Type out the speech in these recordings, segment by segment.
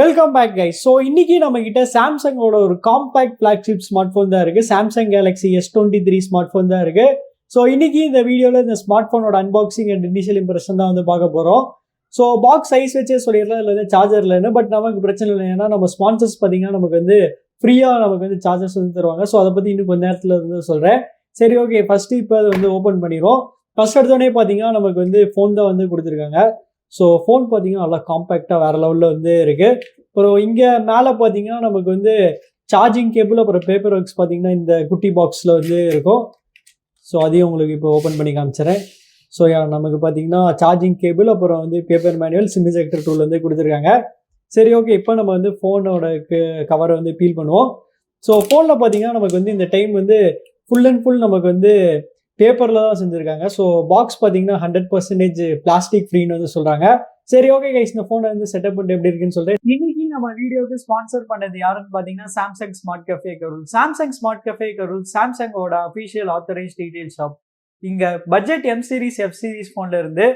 Welcome back guys. So இன்னைக்கு நம்ம கிட்ட சாம்சங்கோட ஒரு காம்பேக்ட் ஃபிளாக்ஷிப் ஸ்மார்ட் ஃபோன் தான் இருக்கு. Samsung Galaxy S23 smart phone தான் இருக்கு. ஸோ இன்னைக்கு இந்த வீடியோவில் இந்த ஸ்மார்ட் ஃபோனோட அன்பாக்சிங் அண்ட் இனிஷியல் இம்ப்ரெஷன் தான் வந்து பார்க்க போகிறோம். ஸோ பாக்ஸ் சைஸ் வச்சே சொல்லிடலாம், இல்லை சார்ஜர்லன்னு. பட் நமக்கு பிரச்சனை இல்லை, ஏன்னா நம்ம ஸ்பான்சர்ஸ் பார்த்தீங்கன்னா நமக்கு வந்து ஃப்ரீயாக நமக்கு வந்து சார்ஜர்ஸ் வந்து தருவாங்க. ஸோ அதை பற்றி இன்னும் கொஞ்ச நேரத்தில் வந்து சொல்கிறேன். சரி, ஓகே. ஃபஸ்ட்டு இப்போ அதை வந்து ஓப்பன் பண்ணிடுவோம். ஃபர்ஸ்ட் எடுத்தோடனே பார்த்தீங்கன்னா நமக்கு வந்து ஃபோன் தான் வந்து கொடுத்துருக்காங்க. ஸோ ஃபோன் பார்த்தீங்கன்னா நல்லா காம்பேக்டாக வேறு லெவலில் வந்து இருக்குது. அப்புறம் இங்கே மேலே பார்த்தீங்கன்னா நமக்கு வந்து சார்ஜிங் கேபிள், அப்புறம் பேப்பர் ஒர்க்ஸ் பார்த்தீங்கன்னா இந்த குட்டி பாக்ஸில் வந்து இருக்கும். ஸோ அதையும் உங்களுக்கு இப்போ ஓப்பன் பண்ணி காமிச்சிடறேன். ஸோ நமக்கு பார்த்தீங்கன்னா சார்ஜிங் கேபிள், அப்புறம் வந்து paper manual, sim ejector tool வந்து கொடுத்துருக்காங்க. சரி, ஓகே. இப்போ நம்ம வந்து ஃபோனோட கவரை வந்து பீல் பண்ணுவோம். ஸோ ஃபோனில் பார்த்தீங்கன்னா நமக்கு வந்து இந்த டைம் வந்து ஃபுல் அண்ட் ஃபுல் நமக்கு வந்து பேப்பரில் தான் செஞ்சுருக்காங்க. ஸோ பாக்ஸ் பார்த்தீங்கன்னா 100% பிளாஸ்டிக் ஃப்ரீன்னு வந்து சொல்கிறாங்க. சரி, ஓகே கைஸ், இந்த ஃபோனை வந்து செட்டப் பண்ணிட்டு எப்படி இருக்குன்னு சொல்லிட்டு இன்னைக்கு நம்ம வீடியோக்கு ஸ்பான்சர் பண்ணது யாருன்னு பார்த்தீங்கன்னா Samsung smart cafe Karur. Samsung smart cafe Karur சாம்சங்கோட அஃபிஷியல் ஆத்தரைஸ் டீடைல் ஷாப். இங்கே budget M series, F series ஃபோன்ல இருந்து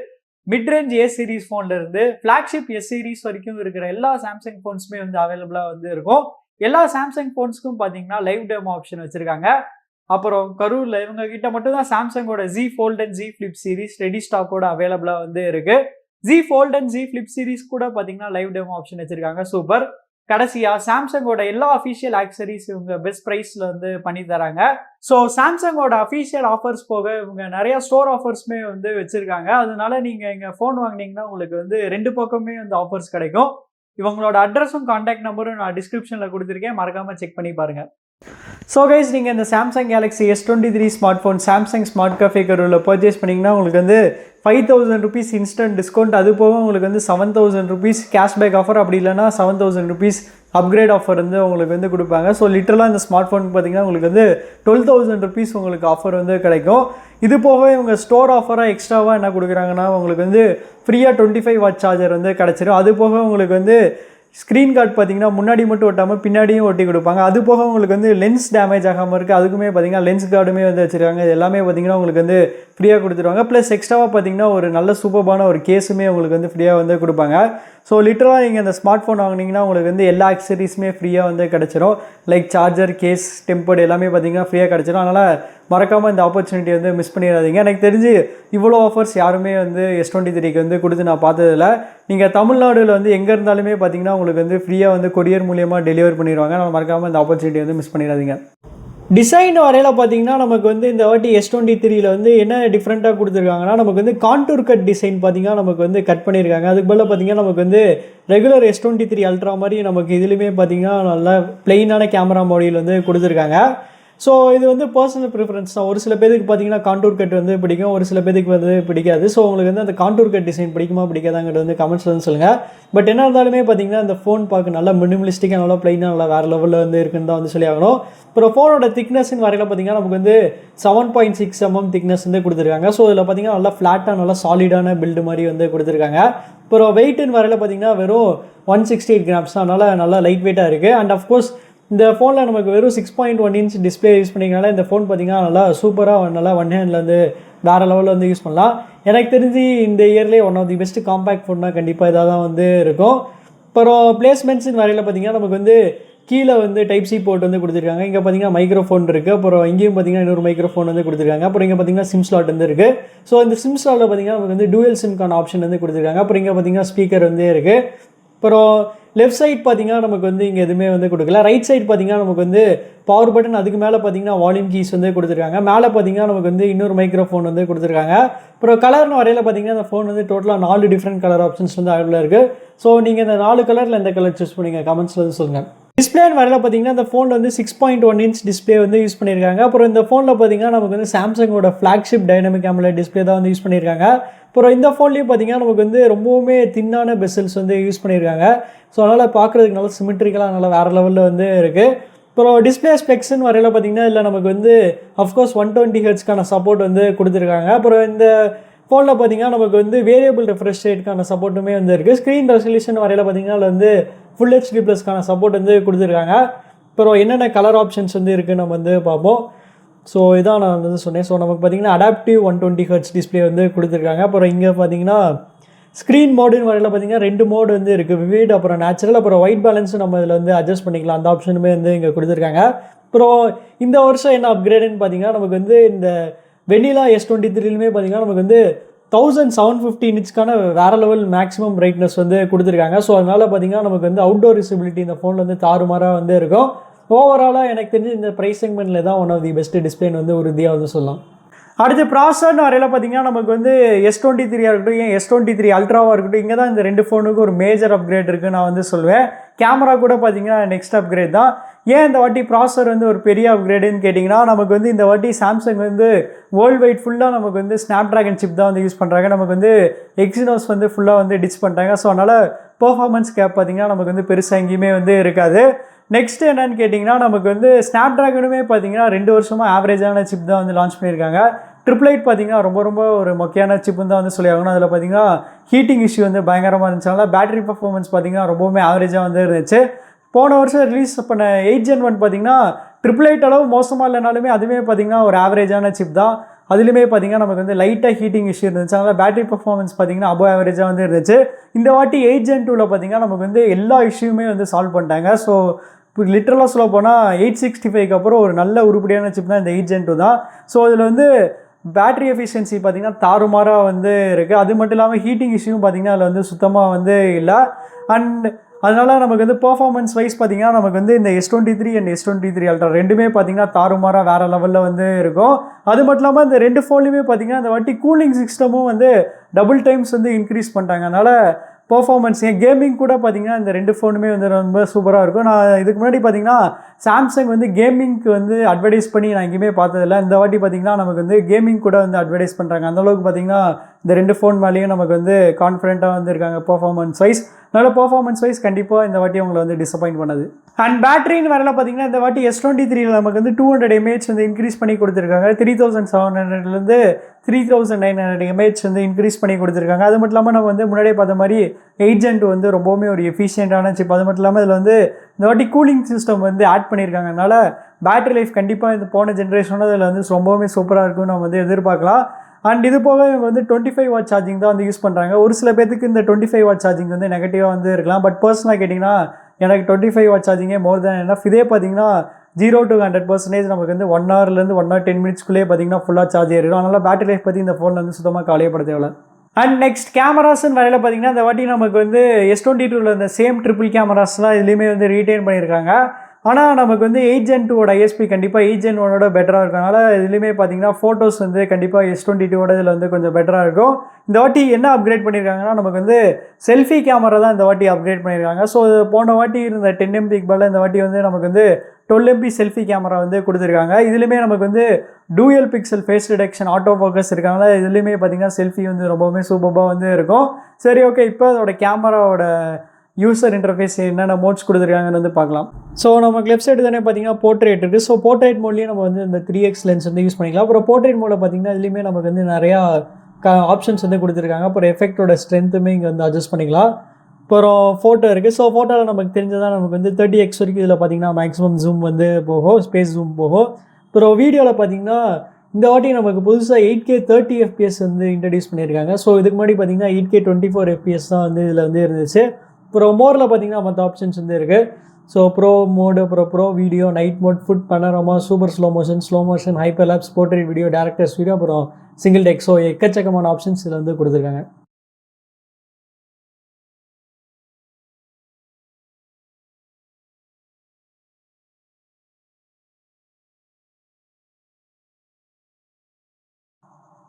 மிட் ரேஞ்ச் ஏ சீரிஸ் ஃபோன்ல இருந்து ஃபிளாக்ஷிப் எஸ் சீரிஸ் வரைக்கும் இருக்கிற எல்லா சாம்சங் ஃபோன்ஸுமே வந்து அவைலபிளாக வந்து இருக்கும். எல்லா சாம்சங் ஃபோன்ஸ்க்கும் பார்த்தீங்கன்னா லைவ் டெமோ ஆப்ஷன் வச்சிருக்காங்க. அப்புறம் கரூர்ல இவங்க கிட்ட மட்டும் தான் சாம்சங்கோட Z Fold and Z Flip series ready ஸ்டாக்கோட அவைலபிளா வந்து இருக்கு. Z Fold and Z Flip series கூட பாத்தீங்கன்னா லைவ் டெமோ ஆப்ஷன் வச்சிருக்காங்க. சூப்பர். கடைசியா சாம்சங்கோட எல்லா அஃபிஷியல் ஆக்சரிஸ் இவங்க பெஸ்ட் பிரைஸ்ல வந்து பண்ணி தராங்க. ஸோ சாம்சங்கோட அஃபிஷியல் ஆஃபர்ஸ் போக இவங்க நிறைய ஸ்டோர் ஆஃபர்ஸ்மே வந்து வச்சிருக்காங்க. அதனால நீங்க இங்க ஃபோன் வாங்கினீங்கன்னா உங்களுக்கு வந்து ரெண்டு பக்கமே வந்து ஆஃபர்ஸ் கிடைக்கும். இவங்களோட அட்ரஸும் கான்டாக்ட் நம்பரும் நான் டிஸ்கிரிப்ஷன்ல கொடுத்துருக்கேன், மறக்காம செக் பண்ணி பாருங்க. ஸோ கைஸ், நீங்கள் இந்த Samsung Galaxy S23 smart phone Samsung smart cafe கரூரில் பர்ச்சேஸ் பண்ணிங்கன்னா உங்களுக்கு வந்து 5000 rupees இன்ஸ்டன்ட் டிஸ்கவுண்ட். அது போக உங்களுக்கு வந்து 7000 rupees கேஷ்பேக் ஆஃபர், அப்படி இல்லைனா 7000 rupees அப்கிரேட் ஆஃபர் வந்து உங்களுக்கு வந்து கொடுப்பாங்க. ஸோ லிட்டரலாக இந்த ஸ்மார்ட் ஃபோன் பார்த்தீங்கன்னா உங்களுக்கு வந்து 12000 rupees உங்களுக்கு ஆஃபர் வந்து கிடைக்கும். இது போக இவங்க ஸ்டோர் ஆஃபராக எக்ஸ்ட்ராவாக என்ன கொடுக்குறாங்கன்னா உங்களுக்கு வந்து ஃப்ரீயாக 25 watt சார்ஜர் வந்து கிடச்சிரும். அது போக உங்களுக்கு வந்து ஸ்க்ரீன் கார்டு பார்த்தீங்கன்னா முன்னாடி மட்டும் ஒட்டாமல் பின்னாடியும் ஒட்டி கொடுப்பாங்க. அது போக உங்களுக்கு வந்து லென்ஸ் டேமேஜ் ஆகாமல் இருக்குது, அதுக்குமே பார்த்தீங்கன்னா லென்ஸ் கார்டுமே வந்து வச்சுருக்காங்க. இது எல்லாமே பார்த்தீங்கன்னா உங்களுக்கு வந்து ஃப்ரீயாக கொடுத்துருவாங்க. ப்ளஸ் எக்ஸ்ட்ராவாக பார்த்தீங்கன்னா ஒரு நல்ல சூப்பரான ஒரு கேஸுமே உங்களுக்கு வந்து ஃப்ரீயாக வந்து கொடுப்பாங்க. ஸோ லிட்டராக நீங்கள் இந்த ஸ்மார்ட் ஃபோன் வாங்கினீங்கன்னா உங்களுக்கு வந்து எல்லா ஆக்சரிஸுமே ஃப்ரீயாக வந்து கிடச்சிரும். லைக் சார்ஜர், கேஸ், டெம்பர்டு எல்லாமே பார்த்தீங்கன்னா ஃப்ரீயாக கிடச்சிரும். அதனால் மறக்காமல் இந்த ஆப்பர்ச்சுனிட்டி வந்து மிஸ் பண்ணிடாதீங்க. எனக்கு தெரிஞ்சு இவ்வளோ ஆஃபர்ஸ் யாருமே வந்து S23க்கு வந்து கொடுத்து நான் பார்த்ததில்ல. நீங்கள் தமிழ்நாடுல வந்து எங்கே இருந்தாலுமே பார்த்தீங்கன்னா உங்களுக்கு வந்து ஃப்ரீயாக வந்து கொரியர் மூலியமாக டெலிவரி பண்ணிடுவாங்க. நான் மறக்காமல் இந்த ஆப்பர்ச்சுனிட்டி வந்து மிஸ் பண்ணிடாதீங்க. டிசைன் வரையில் பார்த்தீங்கன்னா நமக்கு வந்து இந்த வாட்டி S23ல வந்து என்ன டிஃப்ரெண்ட்டாக கொடுத்துருக்காங்கன்னா நமக்கு வந்து கான்டூர் கட் டிசைன் பார்த்தீங்கன்னா நமக்கு வந்து கட் பண்ணியிருக்காங்க. அதுக்கு பதிலாக பார்த்தீங்கன்னா நமக்கு வந்து ரெகுலர் S23 அல்ட்ரா மாதிரி நமக்கு இதுலேயுமே பார்த்தீங்கன்னா நல்லா பிளெயினான கேமரா மாடியூல் வந்து கொடுத்துருக்காங்க. ஸோ இது வந்து பர்சனல் ப்ரிஃபரன்ஸ் தான். ஒரு சில பேருக்கு பார்த்தீங்கன்னா கான்டூர் கட் வந்து பிடிக்கும், ஒரு சில பேருக்கு வந்து பிடிக்காது. ஸோ உங்களுக்கு வந்து அந்த கான்டூர் கட் டிசைன் பிடிக்குமா பிடிக்காதாங்கிறது வந்து கமெண்ட்ஸில் வந்து சொல்லுங்கள். பட் என்ன இருந்தாலுமே பார்த்தீங்கன்னா அந்த ஃபோன் பார்க்க நல்லா மினிமலிஸ்டிக்காக, நல்லா பிளைனாக, நல்லா வேறு லெவலில் வந்து இருக்குன்னு தான் வந்து சொல்லி ஆகணும். அப்புறம் ஃபோனோட திக்னஸ்ன்னு வரையில் பார்த்தீங்கன்னா நமக்கு வந்து 7.6 mm திக்னஸ் வந்து கொடுத்துருக்காங்க. ஸோ இதில் பார்த்தீங்கன்னா நல்லா ஃப்ளாட்டாக, நல்லா சாலிடான பில்டு மாதிரி வந்து கொடுத்துருக்காங்க. அப்புறம் வெயிட்டுன்னு வரையில் பார்த்தீங்கன்னா வெறும் 168 grams, அதனால் நல்லா லைட் வெயிட்டாக இருக்குது. அண்ட் அஃப்கோர்ஸ் இந்த ஃபோனில் நமக்கு வெறும் 6.1 inch டிஸ்பிளே யூஸ் பண்ணிக்கனால இந்த ஃபோன் பார்த்தீங்கன்னா நல்லா சூப்பராக, நல்லா ஒன் ஹேண்டில் வந்து வேறு லெவலில் வந்து யூஸ் பண்ணலாம். எனக்கு தெரிஞ்சு இந்த இயர்லேயே one of the best compact ஃபோன்னா கண்டிப்பாக இதாக தான் வந்து இருக்கும். அப்புறம் பிளேஸ்மெண்ட்ஸின் வரையில் பார்த்தீங்கன்னா நமக்கு வந்து கீழே வந்து டைப் சி போர்ட் வந்து கொடுத்துருக்காங்க. இங்கே பார்த்தீங்கன்னா மைக்ரோஃபோன் இருக்குது. அப்புறம் இங்கேயும் பார்த்தீங்கன்னா இன்னொரு மைக்ரோஃபோன் வந்து கொடுத்துருக்காங்க. அப்புறம் இங்கே பார்த்தீங்கன்னா சிம் ஸ்லாட் வந்து இருக்குது. ஸோ இந்த சிம் ஸ்லாட்டில் பார்த்தீங்கன்னா நமக்கு வந்து டூயல் சிம்க்கான ஆப்ஷன் வந்து கொடுத்துருக்காங்க. அப்புறம் இங்கே பார்த்தீங்கன்னா ஸ்பீக்கர் வந்து இருக்குது. அப்புறம் லெஃப்ட் சைட் பார்த்தீங்கன்னா நமக்கு வந்து இங்கே எதுவுமே வந்து கொடுக்கல. ரைட் சைட் பார்த்தீங்கன்னா நமக்கு வந்து பவர் பட்டன், அதுக்கு மேலே பார்த்தீங்கன்னா வால்யூம் கீஸ் வந்து கொடுத்துருக்காங்க. மேலே பார்த்தீங்கன்னா நமக்கு வந்து இன்னொரு மைக்ரோஃபோன் வந்து கொடுத்துருக்காங்க. அப்புறம் கலர்னு வரையில் பார்த்தீங்கன்னா அந்த ஃபோன் வந்து டோட்டலாக 4 டிஃப்ரெண்ட் கலர் ஆப்ஷன்ஸ் வந்து அவைலபிளாக இருக்குது. ஸோ நீங்கள் இந்த 4 கலரில் எந்த கலர் சூஸ் பண்ணிங்க கமெண்ட்ஸில் வந்து சொல்லுங்கள். டிஸ்பிளேன்னு வரையில் பார்த்தீங்கன்னா இந்த ஃபோனில் வந்து 6.1 inch டிஸ்பிளே வந்து யூஸ் பண்ணியிருக்காங்க. அப்புறம் இந்த ஃபோனில் பார்த்தீங்கன்னா நமக்கு வந்து சாம்சங்கோட ஃப்ளாக்ஷிப் டைனமிக் AMOLED டிஸ்பிளே தான் வந்து யூஸ் பண்ணியிருக்காங்க. அப்புறம் இந்த ஃபோன்லேயும் பார்த்தீங்கன்னா நமக்கு வந்து ரொம்பவுமே தின்னான பெசல்ஸ் வந்து யூஸ் பண்ணியிருக்காங்க. ஸோ அதனால் பார்க்குறதுக்கு நல்லா சிமெட்ரிக்கலாக, நல்லா வேறு லெவலில் வந்து இருக்குது. அப்புறம் டிஸ்பிளே ஸ்பெக்ஸ்ன்னு வரையில் பார்த்தீங்கன்னா இல்லை நமக்கு வந்து அஃப்கோர்ஸ் 120 Hzக்கான சப்போர்ட் வந்து கொடுத்துருக்காங்க. அப்புறம் இந்த ஃபோனில் பார்த்தீங்கன்னா நமக்கு வந்து வேரியபிள் ரெஃப்ரெஷ் ரேட்டுக்கான சப்போர்ட்டுமே வந்து இருக்குது. ஸ்க்ரீன் ரெசல்யூஷன் வரையில் பார்த்தீங்கன்னா அதில் வந்து ஃபுல் HD+க்கான சப்போர்ட் வந்து கொடுத்துருக்காங்க. அப்புறம் என்னென்ன கலர் ஆப்ஷன்ஸ் வந்து இருக்குன்னு நம்ம வந்து பார்ப்போம். ஸோ இதான் நான் வந்து சொன்னேன். ஸோ நமக்கு பார்த்தீங்கன்னா அடாப்டிவ் 120 Hz டிஸ்பிளே வந்து கொடுத்துருக்காங்க. அப்புறம் இங்கே பார்த்தீங்கன்னா ஸ்க்ரீன் மோடுன்னு வரையில் பார்த்தீங்கன்னா 2 மோடு வந்து இருக்குது, விவிட் அப்புறம் நேச்சுரல். அப்புறம் ஒயிட் பேலன்ஸும் நம்ம இதில் வந்து அட்ஜஸ்ட் பண்ணிக்கலாம், அந்த ஆப்ஷனுமே வந்து இங்கே கொடுத்துருக்காங்க. அப்புறம் இந்த வருஷம் என்ன அப்கிரேடுன்னு பார்த்தீங்கன்னா நமக்கு வந்து இந்த வெனிலா S23லுமே பார்த்தீங்கன்னா நமக்கு வந்து 1750 நிட்ஸ்க்கான வேறு லெவல் மேக்ஸிமம் பிரைட்னஸ் வந்து கொடுத்துருக்காங்க. ஸோ அதனால் பார்த்தீங்கன்னா நமக்கு வந்து அவுட்டோர் விசிபிலிட்டி இந்த ஃபோனில் வந்து தாறுமாறாக வந்து இருக்கும். ஓவராலாக எனக்கு தெரிஞ்சு இந்த ப்ரைஸ் செக்மெண்ட்டில் தான் ஒன் ஆஃப் தி பெஸ்ட் டிஸ்பிளேன்னு வந்து உறுதியாக வந்து சொல்லலாம். அடுத்து ப்ராசர்னு வரையில் பார்த்தீங்கன்னா நமக்கு வந்து S23 இருக்கட்டும், ஏன் S23 அல்ட்ராவாக இருக்கட்டும், இங்கே தான் இந்த 2 ஃபோனுக்கும் ஒரு மேஜர் அப்கிரேட் இருக்குன்னு நான் வந்து சொல்லுவேன். கேமரா கூட பார்த்தீங்கன்னா நெக்ஸ்ட் அப்கிரேட் தான். ஏன் இந்த வாட்டி ப்ராசர் வந்து ஒரு பெரிய அப்கிரேடுன்னு கேட்டிங்கன்னா நமக்கு வந்து இந்த வாட்டி சாம்சங் வந்து வேர்ல்டு வைட் ஃபுல்லாக நமக்கு வந்து ஸ்னாப்ட்ராகன் சிப் தான் வந்து யூஸ் பண்ணுறாங்க. நமக்கு வந்து எக்ஸினோஸ் வந்து ஃபுல்லாக வந்து டிச் பண்ணுறாங்க. ஸோ அதனால் பெர்ஃபார்மன்ஸ் கேப் பார்த்தீங்கன்னா நமக்கு வந்து பெருசாக எங்கேயுமே வந்து இருக்காது. நெக்ஸ்ட்டு என்னென்னு கேட்டிங்கன்னா நமக்கு வந்து ஸ்னாப்ட்ராகனுமே பார்த்தீங்கன்னா 2 வருஷமாக ஆவரேஜான சிப் தான் வந்து லான்ச் பண்ணியிருக்காங்க. 888 பார்த்தீங்கன்னா ரொம்ப ஒரு முக்கியமான சிப்புன்னு தான் வந்து சொல்லி ஆகணும். அதில் பார்த்தீங்கன்னா ஹீட்டிங் இஷ்யூ வந்து பயங்கரமாக இருந்துச்சு. பேட்டரி பர்ஃபார்மன்ஸ் பார்த்தீங்கன்னா ரொம்பவுமே ஆவரேஜாக வந்து இருந்துச்சு. போன வருஷம் ரிலீஸ் பண்ண 8 Gen 1 பார்த்தீங்கன்னா 888 அளவு மோசமாக இல்லைனாலுமே அதுவுமே பார்த்தீங்கன்னா ஒரு ஆவரேஜான சிப் தான். அதுலேயுமே பார்த்தீங்கன்னா நமக்கு வந்து லைட்டாக ஹீட்டிங் இஷ்யூ இருந்துச்சு. அதனால் பேட்டரி பர்ஃபார்மன்ஸ் பார்த்தீங்கன்னா அபோவ் ஆவரேஜாக வந்து இருந்துச்சு. இந்த வாட்டி 8 Gen 2ல் பார்த்தீங்கன்னா நமக்கு வந்து எல்லா இஷ்யூமே வந்து சால்வ் பண்ணிட்டாங்க. ஸோ இப்போ லிட்டரலாக சொல்ல போனால் 865க்கு அப்புறம் ஒரு நல்ல உருப்படியான சிப் தான் இந்த 8 Gen 2 தான். ஸோ இதில் வந்து பேட்டரி எஃபிஷியன்சி பார்த்திங்கன்னா தாறுமாறாக வந்து இருக்குது. அது மட்டும் இல்லாமல் ஹீட்டிங் இஷ்யூவும் பார்த்திங்கன்னா அதில் வந்து சுத்தமாக வந்து இல்லை. அண்ட் அதனால் நமக்கு வந்து பர்ஃபார்மன்ஸ் வைஸ் பார்த்திங்கன்னா நமக்கு வந்து இந்த S23 அண்ட் S23 அல்ட்ரா ரெண்டுமே பார்த்திங்கன்னா தாறுமாறாக வேறு லெவலில் வந்து இருக்கும். அது மட்டும் இல்லாமல் இந்த 2 ஃபோன்லையுமே பார்த்திங்கன்னா இந்த வாட்டி கூலிங் சிஸ்டமும் வந்து டபுள் டைம்ஸ் வந்து இன்க்ரீஸ் பண்ணிட்டாங்க. அதனால் பர்ஃபார்மன்ஸ் கேமிங் கூட பார்த்திங்கன்னா இந்த 2 ஃபோனுமே வந்து ரொம்ப சூப்பராக இருக்கும். நான் இதுக்கு முன்னாடி பார்த்திங்கன்னா சாம்சங் வந்து கேமிங்க்கு வந்து அட்வர்டைஸ் பண்ணி நான் எங்கேயுமே பார்த்ததில்ல. இந்த வாட்டி பார்த்திங்கன்னா நமக்கு வந்து கேமிங் கூட வந்து அட்வர்டைஸ் பண்ணுறாங்க. அந்தளவுக்கு பார்த்திங்கன்னா இந்த 2 ஃபோன் மேலேயும் நமக்கு வந்து கான்ஃபிடென்ட்டாக வந்து இருக்காங்க பர்ஃபார்மன்ஸ் வைஸ். நல்ல பர்ஃபார்மன்ஸ் வைஸ் கண்டிப்பாக இந்த வாட்டி அவங்களை வந்து டிசப்பாயின்ட் பண்ணது. அண்ட் பேட்டரின்னு வரல பார்த்திங்கன்னா இந்த வாட்டி S23ல் நமக்கு வந்து 200 mAh வந்து இன்க்ரீஸ் பண்ணி கொடுத்துருக்காங்க. 3700லேருந்து 3900 mAh வந்து இன்க்ரீஸ் பண்ணி கொடுத்துருக்காங்க. அது மட்டும் இல்லாமல் நம்ம வந்து முன்னாடியே பார்த்த மாதிரி 8 Gen 2 வந்து ரொம்பவுமே ஒரு எஃபிஷியண்டான சிப். அது மட்டும் இல்லாமல் இதில் வந்து இந்த வாட்டி கூலிங் சிஸ்டம் வந்து ஆட் பண்ணியிருக்காங்க. அதனால் பேட்டரி லைஃப் கண்டிப்பாக இந்த போன ஜென்ரேஷனோட இதில் வந்து ரொம்பவுமே சூப்பராக இருக்கும்னு நம்ம வந்து எதிர்பார்க்கலாம். அண்ட் இது போக இவங்க வந்து 25 வாட் சார்ஜிங் தான் வந்து யூஸ் பண்ணுறாங்க. ஒரு சில பேருக்கு இந்த 25 வாட் சார்ஜிங் வந்து நெகட்டிவாக வந்து இருக்கலாம். பட் பர்சனலாக கேட்டிங்கன்னா எனக்கு 25 வாட் சார்ஜிங்கே மோர் தேன் எனஃப். இதே பார்த்தீங்கன்னா 0 to 100% நமக்கு வந்து 1 hourலேருந்து 1 or 10 minutesக்குள்ளேயே பார்த்தீங்கன்னா ஃபுல்லாக சார்ஜ் ஏறிடும். அதனால் பேட்டரி லைஃப் பற்றி இந்த ஃபோனில் வந்து சுத்தமாக கவலைப்பட தேவையில்ல. அண்ட் நெக்ஸ்ட் கேமராஸ்ன்னு வரையில் பார்த்தீங்கன்னா இந்த வாட்டி நமக்கு வந்து S22ல் இந்த சேம் ட்ரிபிள் கேமராஸ்லாம் இதுலேயுமே வந்து ரீட்டைன் பண்ணியிருக்காங்க. ஆனால் நமக்கு வந்து 8 Gen 2ஓட ஐஎஸ்பி கண்டிப்பாக 8 Gen 1ஓட பெட்டராக இருக்கனால இதுலேயுமே பார்த்தீங்கன்னா ஃபோட்டோஸ் வந்து கண்டிப்பாக S22ஓட இதில் வந்து கொஞ்சம் பெட்டராக இருக்கும். இந்த வாட்டி என்ன அப்கிரேட் பண்ணியிருக்காங்கன்னா நமக்கு வந்து செல்ஃபி கேமரா தான் இந்த வாட்டி அப்கிரேட் பண்ணியிருக்காங்க. ஸோ போன வாட்டி இருந்த 10 MBக்கு பதில் இந்த வாட்டி வந்து நமக்கு வந்து 12 MB செல்ஃபி கேமரா வந்து கொடுத்துருக்காங்க. இதுலேயுமே நமக்கு வந்து dual pixel phase detection auto focus இருக்காங்க. இதுலேயுமே பார்த்தீங்கன்னா செல்ஃபி வந்து ரொம்பவுமே சூப்பராக வந்து இருக்கும். சரி, ஓகே, இப்போ அதோட கேமராவோட யூசர் இன்டர்ஃபேஸ் என்னென்ன மோட்ஸ் கொடுத்துருக்காங்கன்னு வந்து பார்க்கலாம். ஸோ நமக்கு லெஃப்ட் சைடு தானே பார்த்தீங்கன்னா போர்ட்ரேட் இருக்குது. ஸோ போர்ட்ரேட் மோட்லேயே நம்ம வந்து இந்த 3x லென்ஸ் வந்து யூஸ் பண்ணிக்கலாம். அப்புறம் போர்ட்ரேட் மோடில் பார்த்தீங்கன்னா இதுலேயுமே நமக்கு வந்து நிறையா ஆப்ஷன்ஸ் வந்து கொடுத்துருக்காங்க. அப்புறம் எஃபெக்டோட ஸ்ட்ரென்த்துமே இங்கே வந்து அட்ஜஸ்ட் பண்ணிக்கலாம். அப்புறம் ஃபோட்டோ இருக்குது. ஸோ ஃபோட்டோவில் நமக்கு தெரிஞ்சதான் நமக்கு வந்து 30x வரைக்கும் இதில் பார்த்தீங்கன்னா மேக்ஸிமம் ஜூம் வந்து போகும், ஸ்பேஸ் ஜூம் போகும். அப்புறம் வீடியோவில் பார்த்தீங்கன்னா இந்த வாட்டி நமக்கு புதுசாக 8K 30 FPS வந்து இன்ட்ரடியூஸ் பண்ணியிருக்காங்க. ஸோ இதுக்கு முன்னாடி பார்த்தீங்கன்னா 8K 24 FPS தான் வந்து இதில் வந்து இருந்துச்சு. அப்புறம் மோரில் பார்த்தீங்கன்னா மற்ற ஆப்ஷன்ஸ் வந்து இருக்குது. ஸோ ப்ரோ மோடு, அப்புறம் pro video, night mode, food panorama, super slow motion, hyperlapse, portrait video, directors video, அப்புறம் சிங்கிள் டெக். ஸோ எக்கச்சக்கமான ஆப்ஷன்ஸ் இதில் வந்து கொடுத்துருக்காங்க.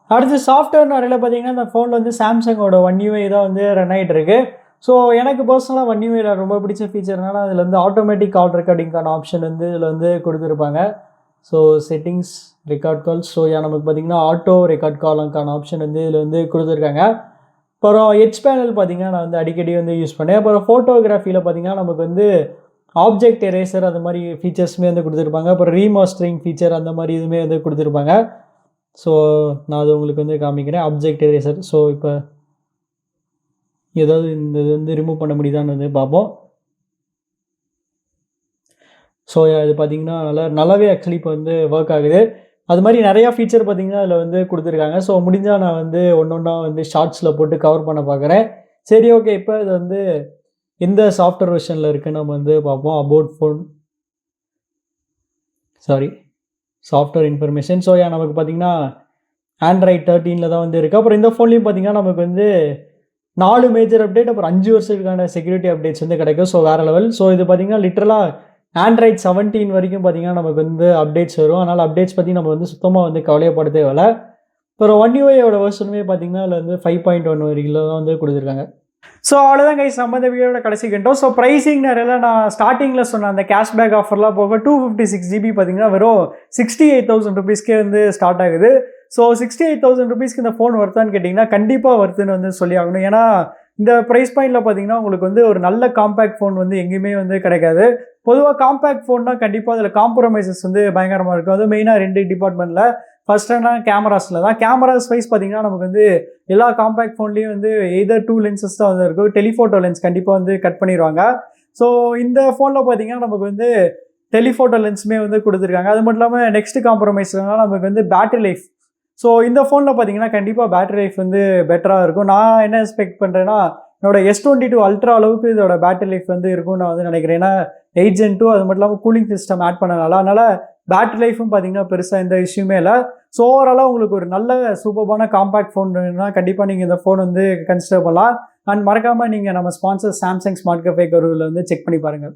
அடுத்து சாஃப்ட்வேர் நிறைய பார்த்தீங்கன்னா இந்த ஃபோனில் வந்து சாம்சங்கோட One UI தான் வந்து ரன் ஆகிட்டு இருக்கு. ஸோ எனக்கு பர்சனலாக One UI ரொம்ப பிடிச்ச ஃபீச்சர்னால அதில் வந்து ஆட்டோமேட்டிக் கால் ரெக்கார்டிங்கான ஆப்ஷன் வந்து இதில் வந்து கொடுத்துருப்பாங்க. So settings, record calls, so நமக்கு பார்த்தீங்கன்னா ஆட்டோ ரெக்கார்ட் காலுக்கான ஆப்ஷன் வந்து இதில் வந்து கொடுத்துருக்காங்க. அப்புறம் எட்ஜ் பேனல் பார்த்தீங்கன்னா நான் வந்து அடிக்கடி வந்து யூஸ் பண்ணேன். அப்புறம் ஃபோட்டோகிராஃபியில் பார்த்தீங்கன்னா நமக்கு வந்து ஆப்ஜெக்ட் எரேசர் அந்த மாதிரி ஃபீச்சர்ஸுமே வந்து கொடுத்துருப்பாங்க. அப்புறம் ரீமாஸ்டரிங் ஃபீச்சர் அந்த மாதிரி இதுவுமே வந்து கொடுத்துருப்பாங்க. ஸோ நான் அது உங்களுக்கு வந்து காமிக்கிறேன். Object eraser. ஸோ இப்போ ஏதாவது இந்த இது வந்து ரிமூவ் பண்ண முடியுதான்னு வந்து பார்ப்போம். ஸோ அது பார்த்தீங்கன்னா நல்லாவே ஆக்சுவலி இப்போ வந்து ஒர்க் ஆகுது. அது மாதிரி நிறையா ஃபீச்சர் பார்த்தீங்கன்னா அதில் வந்து கொடுத்துருக்காங்க. ஸோ முடிஞ்சால் நான் வந்து ஒன்றா வந்து ஷார்ட்ஸில் போட்டு கவர் பண்ண பார்க்குறேன். சரி ஓகே, இப்போ இது வந்து எந்த சாஃப்ட்வேர் வெர்ஷனில் இருக்குன்னு நம்ம வந்து பார்ப்போம். About phone, software information. So நமக்கு பார்த்தீங்கன்னா Android 13 தான் வந்து இருக்குது. அப்புறம் இந்த ஃபோன்லேயும் பார்த்தீங்கன்னா நமக்கு வந்து 4 மேஜர் அப்டேட், அப்புறம் 5 வருஷத்துக்கான செக்யூரிட்டி அப்டேட்ஸ் வந்து கிடைக்கும். ஸோ வேறு லெவல். ஸோ இது பார்த்தீங்கன்னா லிட்டரலாக Android 17 வரைக்கும் பார்த்தீங்கன்னா நமக்கு வந்து அப்டேட்ஸ் வரும். அதனால் அப்டேட்ஸ் பற்றி நம்ம வந்து சுத்தமாக வந்து கவலையப்பட தேவையில்ல. அப்புறம் One UIயோட வெர்ஷனுமே பார்த்தீங்கன்னா அதில் வந்து 5.1 வரைக்கும் தான் வந்து கொடுத்துருக்காங்க. ஸோ அவ்வளோதான் கைஸ், நம்ம இந்த வீடியோட கடைசி கண்டோம். ஸோ ப்ரைஸிங் நிறைய நான் ஸ்டார்டிங்கில் சொன்ன அந்த கேஷ்பேக் ஆஃபர்லாம் போக 256 GB பார்த்தீங்கன்னா வெறும் 68,000 ருபீஸ்க்கே வந்து ஸ்டார்ட் ஆகுது. ஸோ 68,000 ருபீஸ்க்கு இந்த ஃபோன் ஒர்த்தான்னு கேட்டிங்கன்னா கண்டிப்பாக ஒர்த்துன்னு வந்து சொல்லி ஆகணும். ஏன்னா இந்த ப்ரைஸ் பாயிண்டில் பார்த்தீங்கன்னா உங்களுக்கு வந்து ஒரு நல்ல காம்பேக்ட் ஃபோன் வந்து எங்கேயுமே வந்து கிடைக்காது. பொதுவாக காம்பேக்ட் ஃபோன்னா கண்டிப்பாக அதில் காம்ப்ரமைசஸ் வந்து பயங்கரமாக இருக்கும். அதுவும் மெயினாக 2 டிபார்ட்மெண்ட்டில். ஃபர்ஸ்ட் கேமராஸில் தான். கேமராஸ் வைஸ் பார்த்தீங்கன்னா நமக்கு வந்து எல்லா காம்பேக்ட் ஃபோன்லேயும் வந்து எதர் 2 லென்சஸ் தான் வந்து இருக்கும். டெலிஃபோட்டோ லென்ஸ் கண்டிப்பாக வந்து கட் பண்ணிடுவாங்க. ஸோ இந்த ஃபோனில் பார்த்தீங்கன்னா நமக்கு வந்து டெலிஃபோட்டோ லென்ஸுமே வந்து கொடுத்துருக்காங்க. அது மட்டும் இல்லாமல் நெக்ஸ்ட் காம்ப்ரமைஸ்னால் நமக்கு வந்து பேட்டரி லைஃப். ஸோ இந்த ஃபோனில் பார்த்தீங்கன்னா கண்டிப்பாக பேட்டரி லைஃப் வந்து பெட்டராக இருக்கும். நான் என்ன எக்ஸ்பெக்ட் பண்ணுறேன்னா என்னோட S22 அல்ட்ரா அளவுக்கு இதோட பேட்டரி லைஃப் வந்து இருக்கும்னு நான் வந்து நினைக்கிறேன். ஏன்னா 8 Gen 2 அது மட்டும் இல்லாமல் கூலிங் சிஸ்டம் ஆட் பண்ணனால அதனால் பேட்டரி லைஃபும் பார்த்தீங்கன்னா பெருசாக எந்த இஷ்யூமே இல்லை. ஸோ ஓவராலாக உங்களுக்கு ஒரு நல்ல சூப்பர்பான காம்பேக்ட் ஃபோன்னா கண்டிப்பாக நீங்கள் இந்த ஃபோன் வந்து கன்சிடர் பண்ணலாம். அண்ட் மறக்காமல் நீங்கள் நம்ம ஸ்பான்சர் சாம்சங் ஸ்மார்ட் கஃபே கரூரில் வந்து செக் பண்ணி பாருங்கள்.